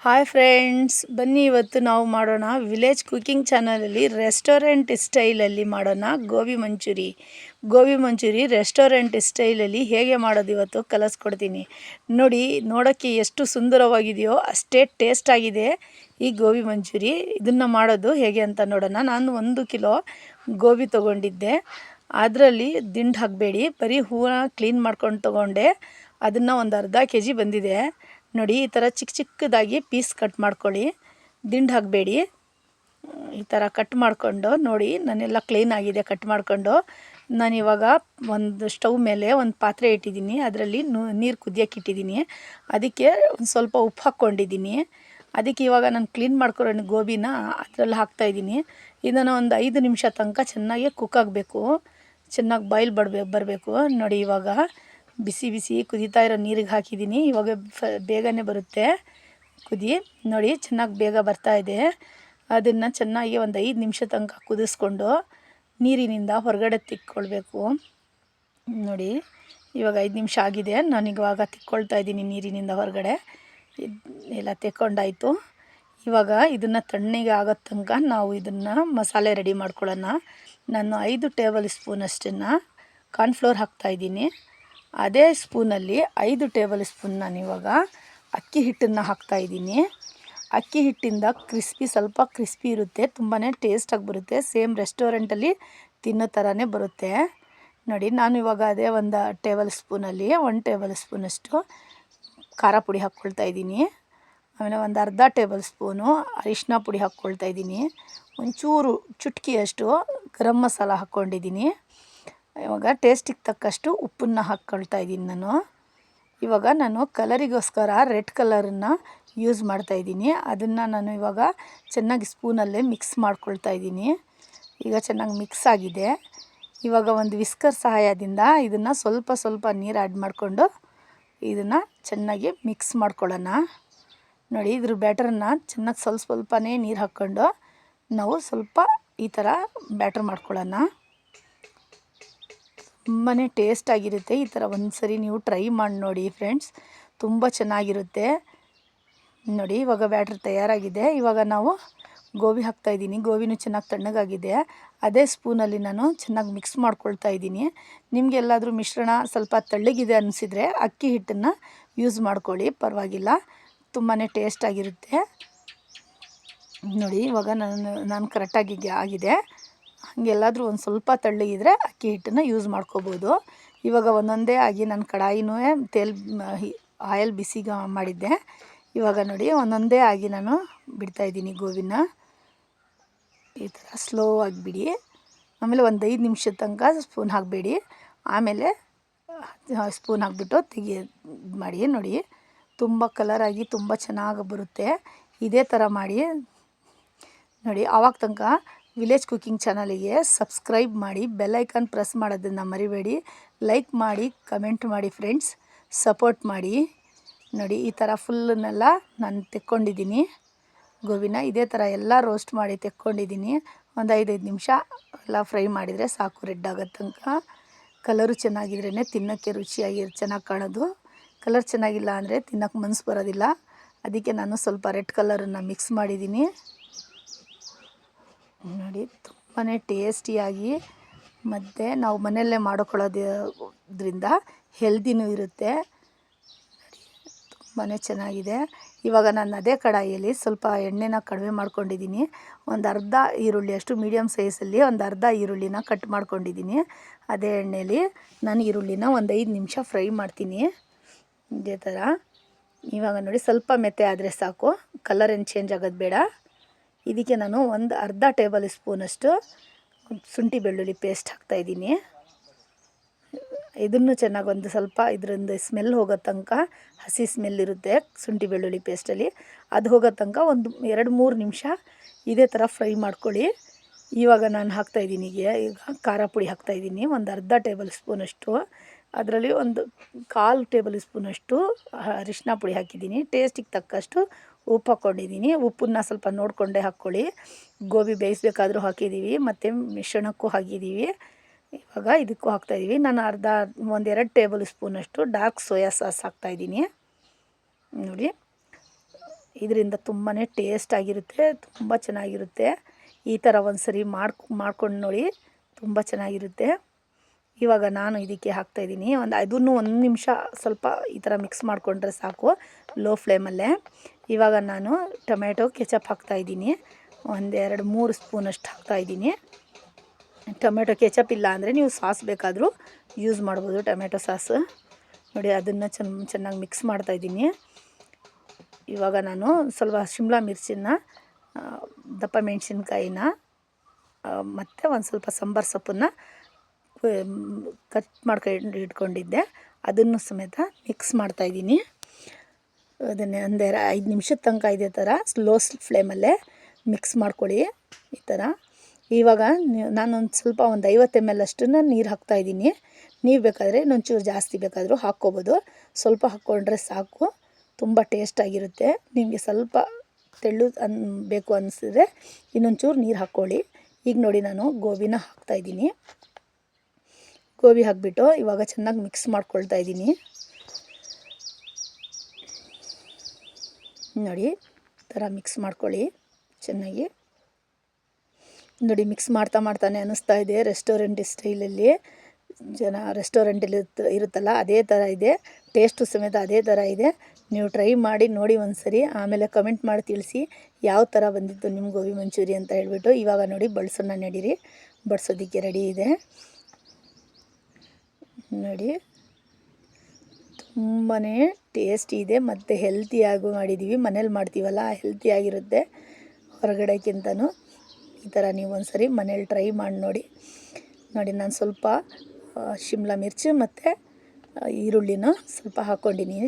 Hi friends, ಬನ್ನಿ ಇವತ್ತು ನಾವು ಮಾಡೋಣ ವಿಲೇಜ್ ಕುಕಿಂಗ್ ಚಾನಲಲ್ಲಿ ರೆಸ್ಟೋರೆಂಟ್ ಸ್ಟೈಲಲ್ಲಿ ಮಾಡೋಣ ಗೋಬಿ ಮಂಚೂರಿ ರೆಸ್ಟೋರೆಂಟ್ ಸ್ಟೈಲಲ್ಲಿ ಹೇಗೆ ಮಾಡೋದು ಇವತ್ತು ಕಲಿಸ್ಕೊಡ್ತೀನಿ. ನೋಡಿ, ನೋಡೋಕ್ಕೆ ಎಷ್ಟು ಸುಂದರವಾಗಿದೆಯೋ ಅಷ್ಟೇ ಟೇಸ್ಟ್ ಆಗಿದೆ ಈ ಗೋಬಿ ಮಂಚೂರಿ. ಇದನ್ನು ಮಾಡೋದು ಹೇಗೆ ಅಂತ ನೋಡೋಣ. ನಾನು 1 ಕಿಲೋ ಗೋಬಿ ತೊಗೊಂಡಿದ್ದೆ. ಅದರಲ್ಲಿ ದಿಂಡು ಹಾಕಬೇಡಿ, ಬರೀ ಹೂವನ್ನ ಕ್ಲೀನ್ ಮಾಡ್ಕೊಂಡು ತೊಗೊಂಡೆ. ಅದನ್ನು ಒಂದು ಅರ್ಧ ಕೆಜಿ ಬಂದಿದೆ. ನೋಡಿ, ಈ ಥರ ಚಿಕ್ಕ ಚಿಕ್ಕದಾಗಿ ಪೀಸ್ ಕಟ್ ಮಾಡ್ಕೊಳ್ಳಿ, ದಿಂಡು ಹಾಕಬೇಡಿ. ಈ ಥರ ಕಟ್ ಮಾಡಿಕೊಂಡು ನೋಡಿ, ನಾನೆಲ್ಲ ಕ್ಲೀನ್ ಆಗಿದೆ ಕಟ್ ಮಾಡಿಕೊಂಡು. ನಾನಿವಾಗ ಒಂದು ಸ್ಟವ್ ಮೇಲೆ ಒಂದು ಪಾತ್ರೆ ಇಟ್ಟಿದ್ದೀನಿ. ಅದರಲ್ಲಿ ನೀರು ಕುದಿಯೋಕೆ ಇಟ್ಟಿದ್ದೀನಿ. ಅದಕ್ಕೆ ಒಂದು ಸ್ವಲ್ಪ ಉಪ್ಪು ಹಾಕ್ಕೊಂಡಿದ್ದೀನಿ. ಅದಕ್ಕೆ ಇವಾಗ ನಾನು ಕ್ಲೀನ್ ಮಾಡ್ಕೊಳ್ಳೋ ಗೋಬಿನ ಅದರಲ್ಲಿ ಹಾಕ್ತಾಯಿದ್ದೀನಿ. ಇದನ್ನು ಒಂದು 5 ನಿಮಿಷ ತನಕ ಚೆನ್ನಾಗಿ ಕುಕ್ ಆಗಬೇಕು, ಚೆನ್ನಾಗಿ ಬಾಯ್ಲ್ ಬರಬೇಕು. ನೋಡಿ, ಇವಾಗ ಬಿಸಿ ಬಿಸಿ ಕುದೀತಾ ಇರೋ ನೀರಿಗೆ ಹಾಕಿದ್ದೀನಿ. ಇವಾಗ ಬೇಗನೆ ಬರುತ್ತೆ ಕುದಿ. ನೋಡಿ, ಚೆನ್ನಾಗಿ ಬೇಗ ಬರ್ತಾಯಿದೆ. ಅದನ್ನು ಚೆನ್ನಾಗಿ ಒಂದು 5 ನಿಮಿಷ ತನಕ ಕುದಿಸ್ಕೊಂಡು ನೀರಿನಿಂದ ಹೊರಗಡೆ ತಿಕ್ಕೊಳ್ಬೇಕು. ನೋಡಿ, ಇವಾಗ 5 ನಿಮಿಷ ಆಗಿದೆ. ನಾನಿವಾಗ ತಿಕ್ಕೊಳ್ತಾ ಇದ್ದೀನಿ ನೀರಿನಿಂದ ಹೊರಗಡೆ. ಎಲ್ಲ ತೆಕ್ಕೊಂಡಾಯಿತು. ಇವಾಗ ಇದನ್ನು ತಣ್ಣಗೆ ಆಗೋ ತನಕ ನಾವು ಇದನ್ನು ಮಸಾಲೆ ರೆಡಿ ಮಾಡ್ಕೊಳ್ಳೋಣ. ನಾನು 5 ಟೇಬಲ್ ಸ್ಪೂನ್ ಅಷ್ಟನ್ನು ಕಾರ್ನ್ಫ್ಲೋರ್ ಹಾಕ್ತಾಯಿದ್ದೀನಿ. ಅದೇ ಸ್ಪೂನಲ್ಲಿ 5 ಟೇಬಲ್ ಸ್ಪೂನ್ ನಾನಿವಾಗ ಅಕ್ಕಿ ಹಿಟ್ಟನ್ನು ಹಾಕ್ತಾಯಿದ್ದೀನಿ. ಅಕ್ಕಿ ಹಿಟ್ಟಿಂದ ಸ್ವಲ್ಪ ಕ್ರಿಸ್ಪಿ ಇರುತ್ತೆ, ತುಂಬಾ ಟೇಸ್ಟಾಗಿ ಬರುತ್ತೆ. ಸೇಮ್ ರೆಸ್ಟೋರೆಂಟಲ್ಲಿ ತಿನ್ನೋ ಥರನೇ ಬರುತ್ತೆ. ನೋಡಿ, ನಾನು ಇವಾಗ ಅದೇ 1 ಟೇಬಲ್ ಸ್ಪೂನಲ್ಲಿ 1 ಟೇಬಲ್ ಸ್ಪೂನಷ್ಟು ಖಾರ ಪುಡಿ ಹಾಕ್ಕೊಳ್ತಾ ಇದ್ದೀನಿ. ಆಮೇಲೆ ಒಂದು ಅರ್ಧ ಟೇಬಲ್ ಸ್ಪೂನು ಅರಿಶಿನ ಪುಡಿ ಹಾಕ್ಕೊಳ್ತಾ ಇದ್ದೀನಿ. ಒಂಚೂರು ಚುಟ್ಕಿಯಷ್ಟು ಗರಂ ಮಸಾಲ ಹಾಕ್ಕೊಂಡಿದ್ದೀನಿ. ಇವಾಗ ಟೇಸ್ಟಿಗೆ ತಕ್ಕಷ್ಟು ಉಪ್ಪನ್ನು ಹಾಕ್ಕೊಳ್ತಾ ಇದ್ದೀನಿ ನಾನು. ಇವಾಗ ನಾನು ಕಲರಿಗೋಸ್ಕರ ರೆಡ್ ಕಲರನ್ನು ಯೂಸ್ ಮಾಡ್ತಾಯಿದ್ದೀನಿ. ಅದನ್ನು ನಾನು ಇವಾಗ ಚೆನ್ನಾಗಿ ಸ್ಪೂನಲ್ಲೇ ಮಿಕ್ಸ್ ಮಾಡ್ಕೊಳ್ತಾ ಇದ್ದೀನಿ. ಈಗ ಚೆನ್ನಾಗಿ ಮಿಕ್ಸ್ ಆಗಿದೆ. ಇವಾಗ ಒಂದು ವಿಸ್ಕರ್ ಸಹಾಯದಿಂದ ಇದನ್ನು ಸ್ವಲ್ಪ ನೀರು ಆ್ಯಡ್ ಮಾಡಿಕೊಂಡು ಇದನ್ನು ಚೆನ್ನಾಗಿ ಮಿಕ್ಸ್ ಮಾಡ್ಕೊಳ್ಳೋಣ. ನೋಡಿ, ಇದ್ರ ಬ್ಯಾಟರನ್ನು ಚೆನ್ನಾಗಿ ಸ್ವಲ್ಪನೇ ನೀರು ಹಾಕ್ಕೊಂಡು ನಾವು ಸ್ವಲ್ಪ ಈ ಥರ ಬ್ಯಾಟರ್ ಮಾಡ್ಕೊಳ್ಳೋಣ. ತುಂಬಾ ಟೇಸ್ಟಾಗಿರುತ್ತೆ. ಈ ಥರ ಒಂದು ಸರಿ ನೀವು ಟ್ರೈ ಮಾಡಿ ನೋಡಿ ಫ್ರೆಂಡ್ಸ್, ತುಂಬ ಚೆನ್ನಾಗಿರುತ್ತೆ. ನೋಡಿ, ಇವಾಗ ಬ್ಯಾಟ್ರ್ ತಯಾರಾಗಿದೆ. ಇವಾಗ ನಾವು ಗೋಬಿ ಹಾಕ್ತಾಯಿದ್ದೀನಿ. ಗೋಬಿನೂ ಚೆನ್ನಾಗಿ ತಣ್ಣಗಾಗಿದೆ. ಅದೇ ಸ್ಪೂನಲ್ಲಿ ನಾನು ಚೆನ್ನಾಗಿ ಮಿಕ್ಸ್ ಮಾಡ್ಕೊಳ್ತಾ ಇದ್ದೀನಿ. ನಿಮಗೆಲ್ಲಾದರೂ ಮಿಶ್ರಣ ಸ್ವಲ್ಪ ತೆಳ್ಳಗಿದೆ ಅನಿಸಿದರೆ ಅಕ್ಕಿ ಹಿಟ್ಟನ್ನು ಯೂಸ್ ಮಾಡ್ಕೊಳ್ಳಿ, ಪರವಾಗಿಲ್ಲ, ತುಂಬಾ ಟೇಸ್ಟಾಗಿರುತ್ತೆ. ನೋಡಿ, ಇವಾಗ ನಾನು ಕರೆಕ್ಟಾಗಿ ಆಗಿದೆ. ಹಾಗೆಲ್ಲಾದರೂ ಒಂದು ಸ್ವಲ್ಪ ತೆಳ್ಳಗಿದ್ರೆ ಅಕ್ಕಿ ಹಿಟ್ಟನ್ನು ಯೂಸ್ ಮಾಡ್ಕೋಬೋದು. ಇವಾಗ ಒಂದೊಂದೇ ಆಗಿ ನಾನು ಕಡಾಯಿನೂ ಆಯಿಲ್ ಬಿಸಿಗೆ ಮಾಡಿದ್ದೆ. ಇವಾಗ ನೋಡಿ, ಒಂದೊಂದೇ ಆಗಿ ನಾನು ಬಿಡ್ತಾಯಿದ್ದೀನಿ ಗೋಬಿನ. ಈ ಥರ ಸ್ಲೋ ಆಗಿ ಬಿಡಿ. ಆಮೇಲೆ ಒಂದು 5 ನಿಮಿಷದ ತನಕ ಸ್ಪೂನ್ ಹಾಕಬೇಡಿ. ಆಮೇಲೆ ಸ್ಪೂನ್ ಹಾಕ್ಬಿಟ್ಟು ಮಾಡಿ. ನೋಡಿ, ತುಂಬ ಕಲರಾಗಿ ತುಂಬ ಚೆನ್ನಾಗಿ ಬರುತ್ತೆ. ಇದೇ ಥರ ಮಾಡಿ ನೋಡಿ. ಆವಾಗ ತನಕ ವಿಲೇಜ್ ಕುಕಿಂಗ್ ಚಾನಲಿಗೆ ಸಬ್ಸ್ಕ್ರೈಬ್ ಮಾಡಿ, ಬೆಲ್ಲೈಕನ್ ಪ್ರೆಸ್ ಮಾಡೋದನ್ನು ಮರಿಬೇಡಿ. ಲೈಕ್ ಮಾಡಿ, ಕಮೆಂಟ್ ಮಾಡಿ ಫ್ರೆಂಡ್ಸ್, ಸಪೋರ್ಟ್ ಮಾಡಿ. ನೋಡಿ, ಈ ಥರ ಫುಲ್ಲನ್ನೆಲ್ಲ ನಾನು ತೆಕ್ಕೊಂಡಿದ್ದೀನಿ ಗೋಬಿನ. ಇದೇ ಥರ ಎಲ್ಲ ರೋಸ್ಟ್ ಮಾಡಿ ತೆಕ್ಕೊಂಡಿದ್ದೀನಿ. ಒಂದು 5 ನಿಮಿಷ ಎಲ್ಲ ಫ್ರೈ ಮಾಡಿದರೆ ಸಾಕು, ರೆಡ್ ಆಗೋ ತನಕ. ಕಲರು ಚೆನ್ನಾಗಿದ್ರೇ ತಿನ್ನೋಕ್ಕೆ ರುಚಿಯಾಗಿ ಚೆನ್ನಾಗಿ ಕಾಣೋದು. ಕಲರ್ ಚೆನ್ನಾಗಿಲ್ಲ ಅಂದರೆ ತಿನ್ನೋಕ್ಕೆ ಮನಸ್ಸು ಬರೋದಿಲ್ಲ. ಅದಕ್ಕೆ ನಾನು ಸ್ವಲ್ಪ ರೆಡ್ ಕಲರನ್ನು ಮಿಕ್ಸ್ ಮಾಡಿದ್ದೀನಿ. ನೋಡಿ, ತುಂಬಾ ಟೇಸ್ಟಿಯಾಗಿ ಮತ್ತು ನಾವು ಮನೆಯಲ್ಲೇ ಮಾಡ್ಕೊಳ್ಳೋದ್ರಿಂದ ಹೆಲ್ದಿನೂ ಇರುತ್ತೆ. ತುಂಬಾ ಚೆನ್ನಾಗಿದೆ. ಇವಾಗ ನಾನು ಅದೇ ಕಡಾಯಿಯಲ್ಲಿ ಸ್ವಲ್ಪ ಎಣ್ಣೆನ ಕಡಿಮೆ ಮಾಡ್ಕೊಂಡಿದ್ದೀನಿ. ಒಂದು ಅರ್ಧ ಈರುಳ್ಳಿ ಅಷ್ಟು ಮೀಡಿಯಮ್ ಸೈಜಲ್ಲಿ ಒಂದು ಅರ್ಧ ಈರುಳ್ಳಿನ ಕಟ್ ಮಾಡ್ಕೊಂಡಿದ್ದೀನಿ. ಅದೇ ಎಣ್ಣೆಯಲ್ಲಿ ನಾನು ಈರುಳ್ಳಿನ ಒಂದು 5 ನಿಮಿಷ ಫ್ರೈ ಮಾಡ್ತೀನಿ. ಇದೇ ಥರ. ಇವಾಗ ನೋಡಿ, ಸ್ವಲ್ಪ ಮೆತ್ತೆ ಆದರೆ ಸಾಕು, ಕಲರ್ ಏನು ಚೇಂಜ್ ಆಗೋದು ಬೇಡ. ಇದಕ್ಕೆ ನಾನು ಒಂದು ಅರ್ಧ ಟೇಬಲ್ ಸ್ಪೂನಷ್ಟು ಶುಂಠಿ ಬೆಳ್ಳುಳ್ಳಿ ಪೇಸ್ಟ್ ಹಾಕ್ತಾಯಿದ್ದೀನಿ. ಇದನ್ನು ಚೆನ್ನಾಗಿ ಒಂದು ಸ್ವಲ್ಪ ಇದರಿಂದ ಸ್ಮೆಲ್ ಹೋಗೋ ತನಕ, ಹಸಿ ಸ್ಮೆಲ್ ಇರುತ್ತೆ ಶುಂಠಿ ಬೆಳ್ಳುಳ್ಳಿ ಪೇಸ್ಟಲ್ಲಿ, ಅದು ಹೋಗೋ ತನಕ ಒಂದು 2-3 ನಿಮಿಷ ಇದೇ ಥರ ಫ್ರೈ ಮಾಡ್ಕೊಳ್ಳಿ. ಇವಾಗ ನಾನು ಹಾಕ್ತಾಯಿದ್ದೀನಿ ಈಗ ಖಾರ ಪುಡಿ ಹಾಕ್ತಾಯಿದ್ದೀನಿ. ಒಂದು ಅರ್ಧ ಟೇಬಲ್ ಸ್ಪೂನಷ್ಟು. ಅದರಲ್ಲಿ ಒಂದು 1/4 ಟೇಬಲ್ ಸ್ಪೂನಷ್ಟು ಅರಿಶಿನ ಪುಡಿ ಹಾಕಿದ್ದೀನಿ. ಟೇಸ್ಟಿಗೆ ತಕ್ಕಷ್ಟು ಉಪ್ಪು ಹಾಕ್ಕೊಂಡಿದ್ದೀನಿ. ಉಪ್ಪನ್ನ ಸ್ವಲ್ಪ ನೋಡಿಕೊಂಡೇ ಹಾಕ್ಕೊಳ್ಳಿ. ಗೋಬಿ ಬೇಯಿಸ್ಬೇಕಾದ್ರೂ ಹಾಕಿದ್ದೀವಿ ಮತ್ತು ಮಿಶ್ರಣಕ್ಕೂ ಹಾಕಿದ್ದೀವಿ. ಇವಾಗ ಇದಕ್ಕೂ ಹಾಕ್ತಾಯಿದ್ದೀವಿ. ನಾನು 1-2 ಟೇಬಲ್ ಸ್ಪೂನಷ್ಟು ಡಾರ್ಕ್ ಸೋಯಾ ಸಾಸ್ ಹಾಕ್ತಾಯಿದ್ದೀನಿ. ನೋಡಿ, ಇದರಿಂದ ತುಂಬಾ ಟೇಸ್ಟಾಗಿರುತ್ತೆ, ತುಂಬ ಚೆನ್ನಾಗಿರುತ್ತೆ. ಈ ಥರ ಒಂದು ಸರಿ ಮಾಡ್ಕೊಂಡು ನೋಡಿ, ತುಂಬ ಚೆನ್ನಾಗಿರುತ್ತೆ. ಇವಾಗ ನಾನು ಇದಕ್ಕೆ ಹಾಕ್ತಾಯಿದ್ದೀನಿ ಅದನ್ನು ಒಂದು ನಿಮಿಷ ಸ್ವಲ್ಪ ಈ ಥರ ಮಿಕ್ಸ್ ಮಾಡಿಕೊಂಡ್ರೆ ಸಾಕು ಲೋ ಫ್ಲೇಮಲ್ಲೇ. ಇವಾಗ ನಾನು ಟೊಮೆಟೊ ಕೆಚಪ್ ಹಾಕ್ತಾಯಿದ್ದೀನಿ, 1-2-3 ಸ್ಪೂನಷ್ಟು ಹಾಕ್ತಾಯಿದ್ದೀನಿ. ಟೊಮೆಟೊ ಕೆಚಪ್ ಇಲ್ಲ ಅಂದರೆ ನೀವು ಸಾಸ್ ಬೇಕಾದರೂ ಯೂಸ್ ಮಾಡ್ಬೋದು, ಟೊಮೆಟೊ ಸಾಸ್. ನೋಡಿ ಅದನ್ನು ಚೆನ್ನಾಗಿ ಮಿಕ್ಸ್ ಮಾಡ್ತಾಯಿದ್ದೀನಿ. ಇವಾಗ ನಾನು ಸ್ವಲ್ಪ ಶಿಮ್ಲಾ ಮಿರ್ಚಿನ, ದಪ್ಪ ಮೆಣಸಿನ್ಕಾಯಿನ ಮತ್ತು ಒಂದು ಸ್ವಲ್ಪ ಸಾಂಬಾರು ಸೊಪ್ಪನ್ನು ಕಟ್ ಮಾಡ್ಕೊಂಡು ಇಟ್ಕೊಂಡಿದ್ದೆ, ಅದನ್ನು ಸಮೇತ ಮಿಕ್ಸ್ ಮಾಡ್ತಾಯಿದ್ದೀನಿ. ಅದನ್ನೇ 5 ನಿಮಿಷದ ತನಕ ಇದೇ ಥರ ಸ್ಲೋ ಫ್ಲೇಮಲ್ಲೇ ಮಿಕ್ಸ್ ಮಾಡ್ಕೊಳ್ಳಿ ಈ ಥರ. ಇವಾಗ ನಾನೊಂದು ಸ್ವಲ್ಪ 50 ml ಅಷ್ಟನ್ನು ನೀರು ಹಾಕ್ತಾಯಿದ್ದೀನಿ. ನೀವು ಬೇಕಾದರೆ ಇನ್ನೊಂಚೂರು ಜಾಸ್ತಿ ಬೇಕಾದರೂ ಹಾಕ್ಕೊಬೋದು, ಸ್ವಲ್ಪ ಹಾಕ್ಕೊಂಡ್ರೆ ಸಾಕು, ತುಂಬ ಟೇಸ್ಟಾಗಿರುತ್ತೆ. ನಿಮಗೆ ಸ್ವಲ್ಪ ತೆಳು ಬೇಕು ಅನಿಸಿದ್ರೆ ಇನ್ನೊಂಚೂರು ನೀರು ಹಾಕ್ಕೊಳ್ಳಿ. ಈಗ ನೋಡಿ ನಾನು ಗೋಬಿನ ಹಾಕ್ತಾಯಿದ್ದೀನಿ. ಗೋಬಿ ಹಾಕಿಬಿಟ್ಟು ಇವಾಗ ಚೆನ್ನಾಗಿ ಮಿಕ್ಸ್ ಮಾಡ್ಕೊಳ್ತಾ ಇದ್ದೀನಿ. ನೋಡಿ ಈ ಥರ ಮಿಕ್ಸ್ ಮಾಡ್ಕೊಳ್ಳಿ ಚೆನ್ನಾಗಿ. ನೋಡಿ ಮಿಕ್ಸ್ ಮಾಡ್ತಾನೆ ಅನ್ನಿಸ್ತಾ ಇದೆ ರೆಸ್ಟೋರೆಂಟ್ ಸ್ಟೈಲಲ್ಲಿ, ರೆಸ್ಟೋರೆಂಟಲ್ಲಿ ಇರುತ್ತಲ್ಲ ಅದೇ ಥರ ಇದೆ, ಟೇಸ್ಟು ಸಮೇತ ಅದೇ ಥರ ಇದೆ. ನೀವು ಟ್ರೈ ಮಾಡಿ ನೋಡಿ ಒಂದು ಸರಿ, ಆಮೇಲೆ ಕಮೆಂಟ್ ಮಾಡಿ ತಿಳಿಸಿ ಯಾವ ಥರ ಬಂದಿತ್ತು ನಿಮ್ಮ ಗೋಬಿ ಮಂಚೂರಿ ಅಂತ ಹೇಳ್ಬಿಟ್ಟು. ಇವಾಗ ನೋಡಿ ಬಳ್ಸೋಣ ನಡೀರಿ, ಬಡಿಸೋದಕ್ಕೆ ರೆಡಿ ಇದೆ ನೋಡಿ. ತುಂಬಾ ಟೇಸ್ಟಿ ಇದೆ ಮತ್ತು ಹೆಲ್ತಿಯಾಗೂ ಮಾಡಿದ್ದೀವಿ, ಮನೇಲಿ ಮಾಡ್ತೀವಲ್ಲ ಹೆಲ್ತಿಯಾಗಿರುತ್ತೆ ಹೊರಗಡೆಕ್ಕಿಂತನೂ. ಈ ಥರ ನೀವು ಒಂದು ಸರಿ ಮನೇಲಿ ಟ್ರೈ ಮಾಡಿ ನೋಡಿ. ನೋಡಿ ನಾನು ಸ್ವಲ್ಪ ಶಿಮ್ಲಾ ಮಿರ್ಚು ಮತ್ತು ಈರುಳ್ಳಿನ ಸ್ವಲ್ಪ ಹಾಕ್ಕೊಂಡಿದ್ದೀನಿ.